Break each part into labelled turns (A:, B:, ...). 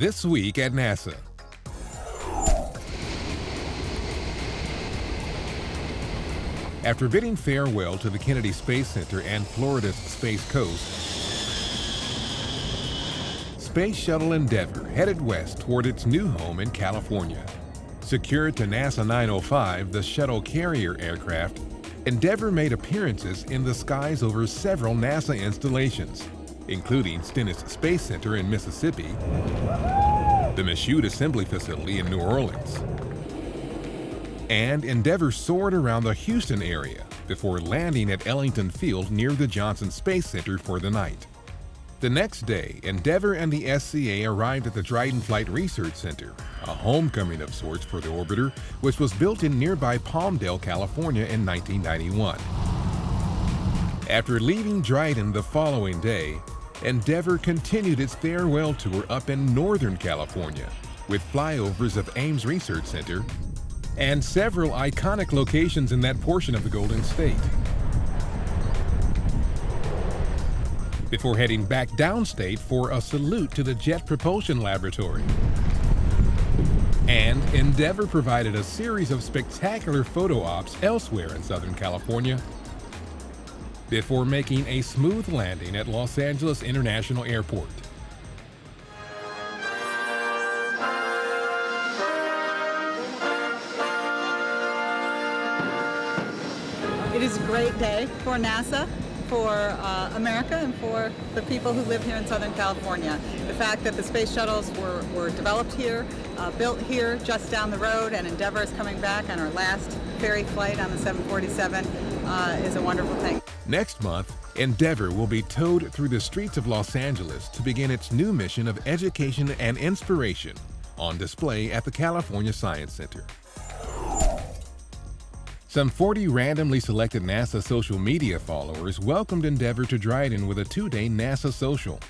A: This week at NASA. After bidding farewell to the Kennedy Space Center and Florida's Space Coast, Space Shuttle Endeavour headed west toward its new home in California. Secured to NASA 905, the shuttle carrier aircraft, Endeavour made appearances in the skies over several NASA installations, including Stennis Space Center in Mississippi, the Michoud Assembly Facility in New Orleans, and Endeavour soared around the Houston area before landing at Ellington Field near the Johnson Space Center for the night. The next day, Endeavour and the SCA arrived at the Dryden Flight Research Center, a homecoming of sorts for the orbiter, which was built in nearby Palmdale, California in 1991. After leaving Dryden the following day, Endeavour continued its farewell tour up in Northern California, with flyovers of Ames Research Center and several iconic locations in that portion of the Golden State, before heading back downstate for a salute to the Jet Propulsion Laboratory. And Endeavour provided a series of spectacular photo ops elsewhere in Southern California before making a smooth landing at Los Angeles International Airport.
B: It is a great day for NASA, for America, and for the people who live here in Southern California. The fact that the space shuttles were developed here, built here just down the road, and Endeavour is coming back on our last ferry flight on the 747 is a wonderful thing.
A: Next month, Endeavour will be towed through the streets of Los Angeles to begin its new mission of education and inspiration, on display at the California Science Center. Some 40 randomly selected NASA social media followers welcomed Endeavour to Dryden with a two-day NASA Social.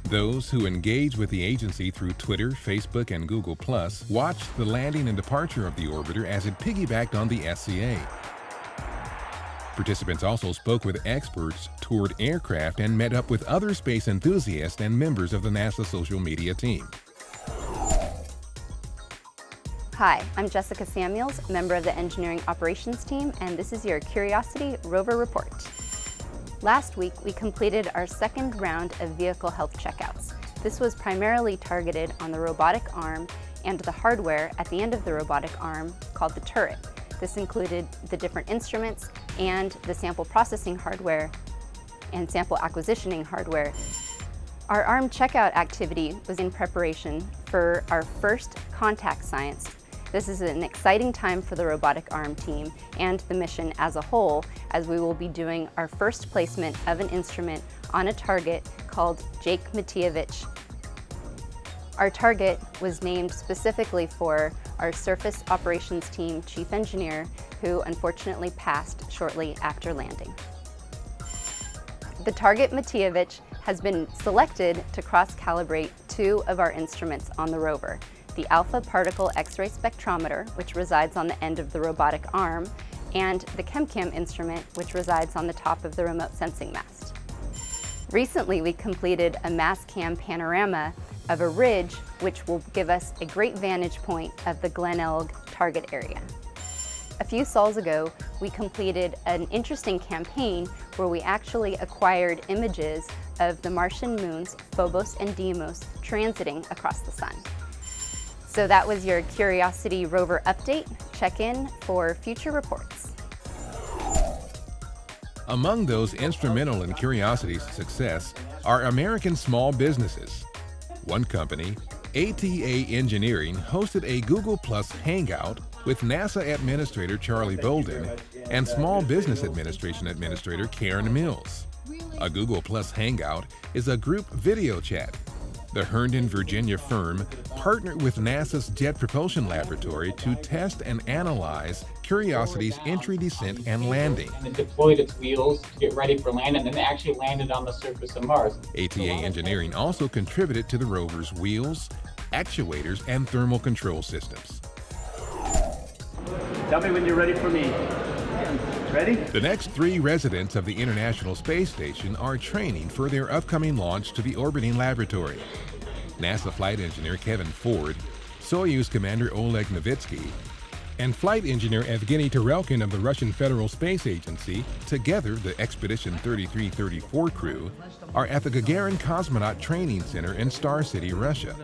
A: Those who engage with the agency through Twitter, Facebook, and Google+ watched the landing and departure of the orbiter as it piggybacked on the SCA. Participants also spoke with experts, toured aircraft, and met up with other space enthusiasts and members of the NASA social media team.
C: Hi, I'm Jessica Samuels, member of the Engineering Operations team, and this is your Curiosity Rover Report. Last week, we completed our second round of vehicle health checkouts. This was primarily targeted on the robotic arm and the hardware at the end of the robotic arm called the turret. This included the different instruments and the sample processing hardware and sample acquisitioning hardware. Our arm checkout activity was in preparation for our first contact science. This is an exciting time for the robotic arm team and the mission as a whole, as we will be doing our first placement of an instrument on a target called Jake Matievich. Our target was named specifically for our Surface Operations Team Chief Engineer, who unfortunately passed shortly after landing. The target Matievich has been selected to cross-calibrate two of our instruments on the rover: the Alpha Particle X-ray Spectrometer, which resides on the end of the robotic arm, and the ChemCam instrument, which resides on the top of the remote sensing mast. Recently, we completed a Mastcam panorama of a ridge, which will give us a great vantage point of the Glen Elg target area. A few sols ago, we completed an interesting campaign where we actually acquired images of the Martian moons Phobos and Deimos transiting across the sun. So that was your Curiosity Rover update. Check in for future reports.
A: Among those instrumental in Curiosity's success are American small businesses. One company, ATA Engineering, hosted a Google+ Hangout with NASA Administrator Charlie Bolden and Small Business Administration Administrator Karen Mills. A Google+ Hangout is a group video chat. The Herndon, Virginia firm partnered with NASA's Jet Propulsion Laboratory to test and analyze Curiosity's entry, descent, and landing.
D: And it deployed its wheels to get ready for landing, and then actually landed on the surface of Mars.
A: ATA Engineering also contributed to the rover's wheels, actuators, and thermal control systems.
E: Tell me when you're ready for me. Ready?
A: The next 3 residents of the International Space Station are training for their upcoming launch to the orbiting laboratory. NASA flight engineer Kevin Ford, Soyuz commander Oleg Novitsky, and flight engineer Evgeny Tarelkin of the Russian Federal Space Agency, together the Expedition 3334 crew, are at the Gagarin Cosmonaut Training Center in Star City, Russia,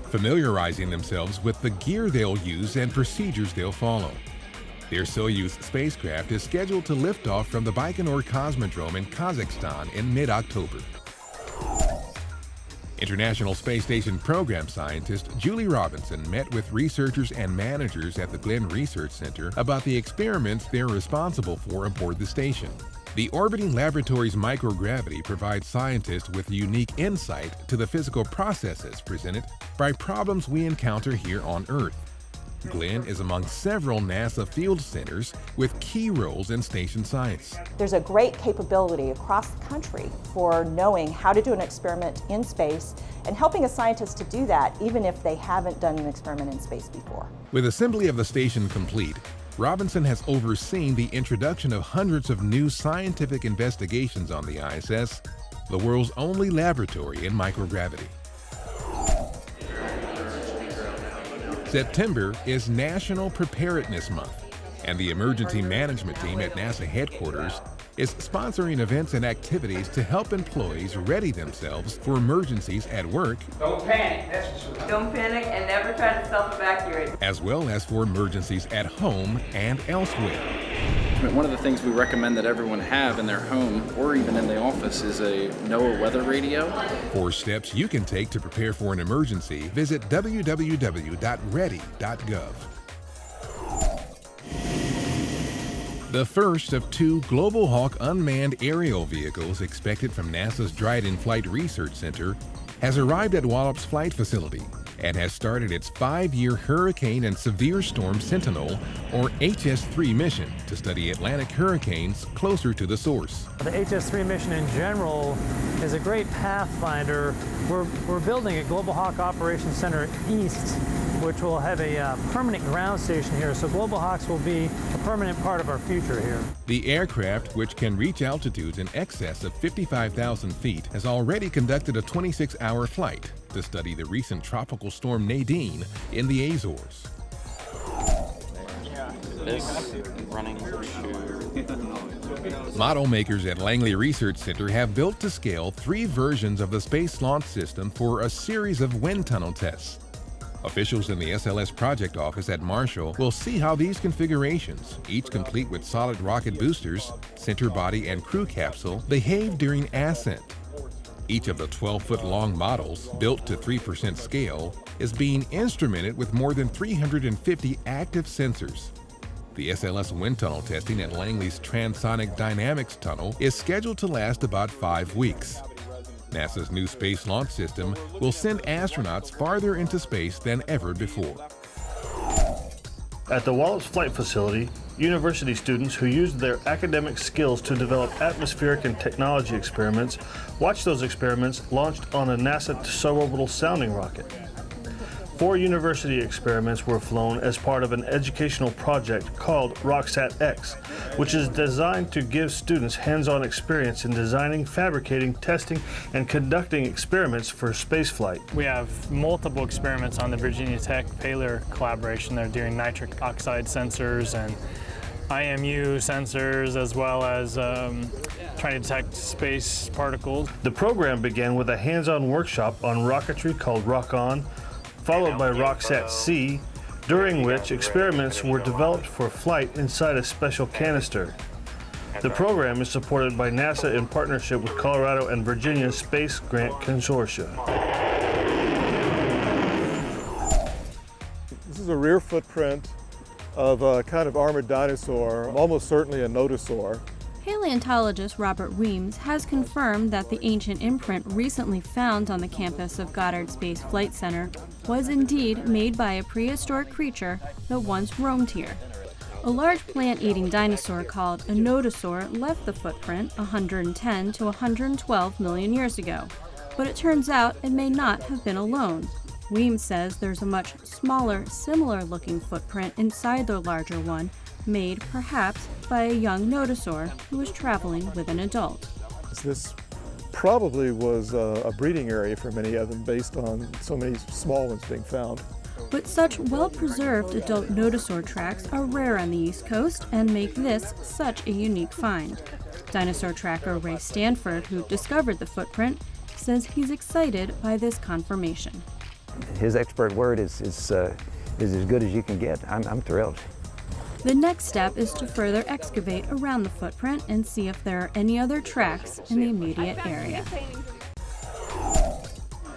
A: familiarizing themselves with the gear they'll use and procedures they'll follow. Their Soyuz spacecraft is scheduled to lift off from the Baikonur Cosmodrome in Kazakhstan in mid-October. International Space Station program scientist Julie Robinson met with researchers and managers at the Glenn Research Center about the experiments they're responsible for aboard the station. The orbiting laboratory's microgravity provides scientists with unique insight to the physical processes presented by problems we encounter here on Earth. Glenn is among several NASA field centers with key roles in station science.
F: There's a great capability across the country for knowing how to do an experiment in space and helping a scientist to do that even if they haven't done an experiment in space before.
A: With assembly of the station complete, Robinson has overseen the introduction of hundreds of new scientific investigations on the ISS, the world's only laboratory in microgravity. September is National Preparedness Month, and the Emergency Management Team at NASA headquarters is sponsoring events and activities to help employees ready themselves for emergencies at work.
G: Don't panic, that's for sure. Don't panic and never try to self-evacuate.
A: As well as for emergencies at home and elsewhere.
H: One of the things we recommend that everyone have in their home or even in the office is a NOAA weather radio.
A: For steps you can take to prepare for an emergency, visit www.ready.gov. The first of two Global Hawk unmanned aerial vehicles expected from NASA's Dryden Flight Research Center has arrived at Wallops Flight Facility and has started its 5-year Hurricane and Severe Storm Sentinel, or HS-3 mission to study Atlantic hurricanes closer to the source.
I: The HS-3 mission in general is a great pathfinder. We're building a Global Hawk Operations Center East, which will have a permanent ground station here, so Global Hawks will be a permanent part of our future here.
A: The aircraft, which can reach altitudes in excess of 55,000 feet, has already conducted a 26-hour flight to study the recent tropical storm Nadine in the Azores. Model makers at Langley Research Center have built to scale 3 versions of the Space Launch System for a series of wind tunnel tests. Officials in the SLS project office at Marshall will see how these configurations, each complete with solid rocket boosters, center body, and crew capsule, behave during ascent. Each of the 12-foot-long models, built to 3% scale, is being instrumented with more than 350 active sensors. The SLS wind tunnel testing at Langley's Transonic Dynamics Tunnel is scheduled to last about 5 weeks. NASA's new Space Launch System will send astronauts farther into space than ever before.
E: At the Wallops Flight Facility, university students who used their academic skills to develop atmospheric and technology experiments watched those experiments launched on a NASA suborbital sounding rocket. 4 university experiments were flown as part of an educational project called RockSat-X, which is designed to give students hands-on experience in designing, fabricating, testing, and conducting experiments for spaceflight.
I: We have multiple experiments on the Virginia Tech Paler collaboration. They're doing nitric oxide sensors and IMU sensors, as well as trying to detect space particles.
E: The program began with a hands-on workshop on rocketry called Rock On, followed by RockSat-C, during which experiments were developed for flight inside a special canister. The program is supported by NASA in partnership with Colorado and Virginia Space Grant Consortia.
J: This is a rear footprint of a kind of armored dinosaur, almost certainly a nodosaur.
K: Paleontologist Robert Weems has confirmed that the ancient imprint recently found on the campus of Goddard Space Flight Center was indeed made by a prehistoric creature that once roamed here. A large plant-eating dinosaur called a nodosaur left the footprint 110 to 112 million years ago, but it turns out it may not have been alone. Weems says there's a much smaller, similar-looking footprint inside the larger one, made perhaps by a young nodosaur who was traveling with an adult.
J: This probably was a breeding area for many of them based on so many small ones being found.
K: But such well-preserved adult nodosaur tracks are rare on the East Coast and make this such a unique find. Dinosaur tracker Ray Stanford, who discovered the footprint, says he's excited by this confirmation.
L: His expert word is as good as you can get. I'm thrilled.
K: The next step is to further excavate around the footprint and see if there are any other tracks in the immediate area.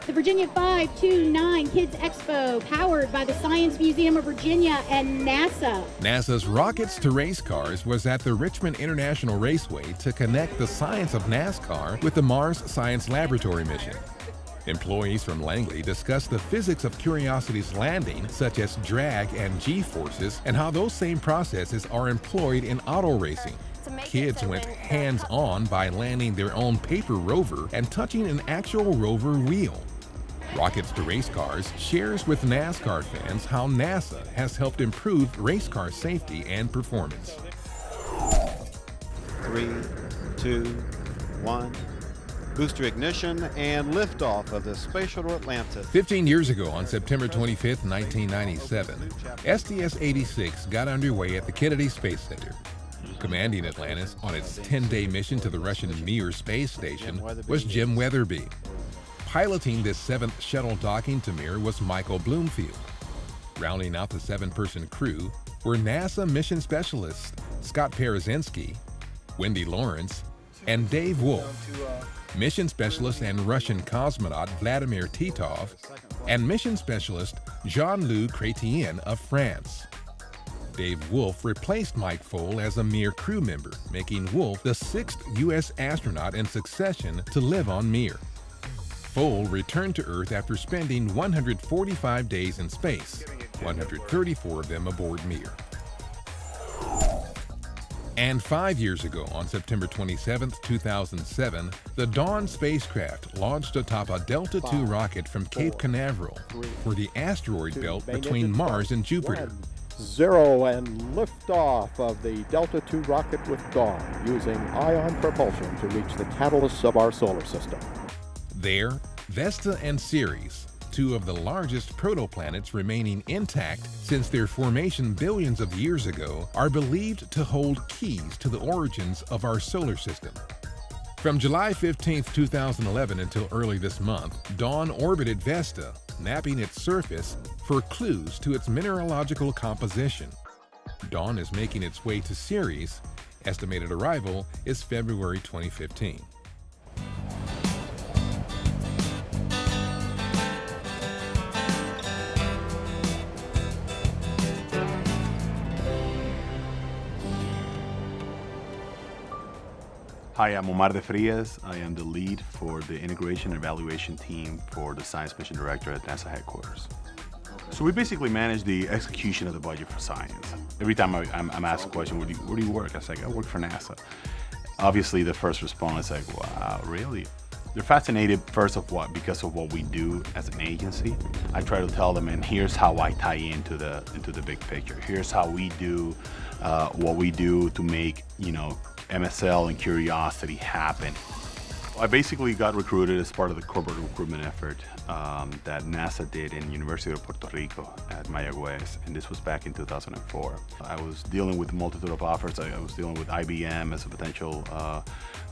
M: The Virginia 529 Kids Expo, powered by the Science Museum of Virginia and NASA.
A: NASA's Rockets to Race Cars was at the Richmond International Raceway to connect the science of NASCAR with the Mars Science Laboratory mission. Employees from Langley discussed the physics of Curiosity's landing, such as drag and G-forces, and how those same processes are employed in auto racing. Kids went hands-on by landing their own paper rover and touching an actual rover wheel. Rockets to Race Cars shares with NASCAR fans how NASA has helped improve race car safety and performance.
N: 3, 2, 1. Booster ignition and liftoff of the Space Shuttle Atlantis.
A: 15 years ago, on September 25, 1997, STS-86 got underway at the Kennedy Space Center. Commanding Atlantis on its 10-day mission to the Russian Mir space station was Jim Weatherby. Piloting this 7th shuttle docking to Mir was Michael Bloomfield. Rounding out the 7-person crew were NASA mission specialists Scott Parazynski, Wendy Lawrence, and Dave Wolf, mission specialist and Russian cosmonaut Vladimir Titov, and mission specialist Jean-Luc Chrétien of France. Dave Wolf replaced Mike Foale as a Mir crew member, making Wolf the 6th U.S. astronaut in succession to live on Mir. Foale returned to Earth after spending 145 days in space, 134 of them aboard Mir. And 5 years ago, on September 27, 2007, the Dawn spacecraft launched atop a Delta II rocket from Cape Canaveral for the asteroid belt between Mars and Jupiter.
O: 0 and liftoff of the Delta II rocket with Dawn, using ion propulsion to reach the catalysts of our solar system.
A: There, Vesta and Ceres, two of the largest protoplanets remaining intact since their formation billions of years ago, are believed to hold keys to the origins of our solar system. From July 15, 2011 until early this month, Dawn orbited Vesta, mapping its surface for clues to its mineralogical composition. Dawn is making its way to Ceres. Estimated arrival is February 2015.
P: Hi, I'm Omar de Frias. I am the lead for the integration and evaluation team for the Science Mission Director at NASA headquarters. So we basically manage the execution of the budget for science. Every time I'm asked a question, where do you work? I say, I work for NASA. Obviously, the first response is like, wow, really? They're fascinated because of what we do as an agency. I try to tell them, and here's how I tie into the big picture. Here's how we do what we do to make, MSL and Curiosity happen. I basically got recruited as part of the corporate recruitment effort that NASA did in University of Puerto Rico at Mayagüez, and this was back in 2004. I was dealing with a multitude of offers. I was dealing with IBM as a potential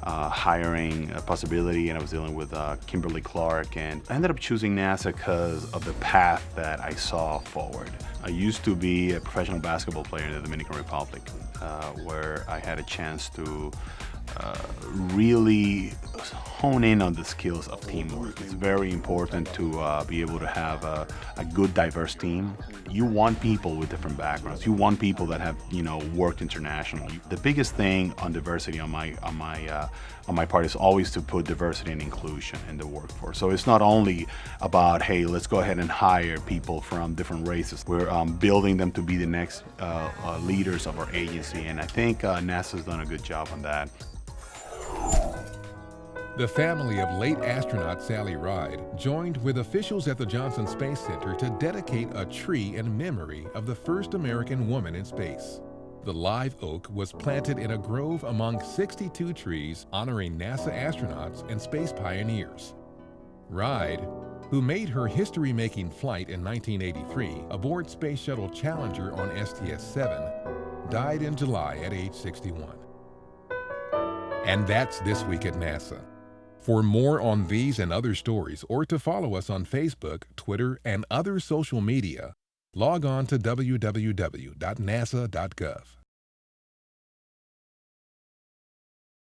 P: hiring possibility, and I was dealing with Kimberly-Clark, and I ended up choosing NASA because of the path that I saw forward. I used to be a professional basketball player in the Dominican Republic, where I had a chance to really hone in on the skills of teamwork. It's very important to be able to have a good, diverse team. You want people with different backgrounds. You want people that have, worked internationally. The biggest thing on diversity on my part is always to put diversity and inclusion in the workforce. So it's not only about, hey, let's go ahead and hire people from different races. We're building them to be the next leaders of our agency, and I think NASA's done a good job on that.
A: The family of late astronaut Sally Ride joined with officials at the Johnson Space Center to dedicate a tree in memory of the first American woman in space. The live oak was planted in a grove among 62 trees honoring NASA astronauts and space pioneers. Ride, who made her history-making flight in 1983 aboard Space Shuttle Challenger on STS-7, died in July at age 61. And that's This Week at NASA. For more on these and other stories, or to follow us on Facebook, Twitter, and other social media, log on to www.nasa.gov.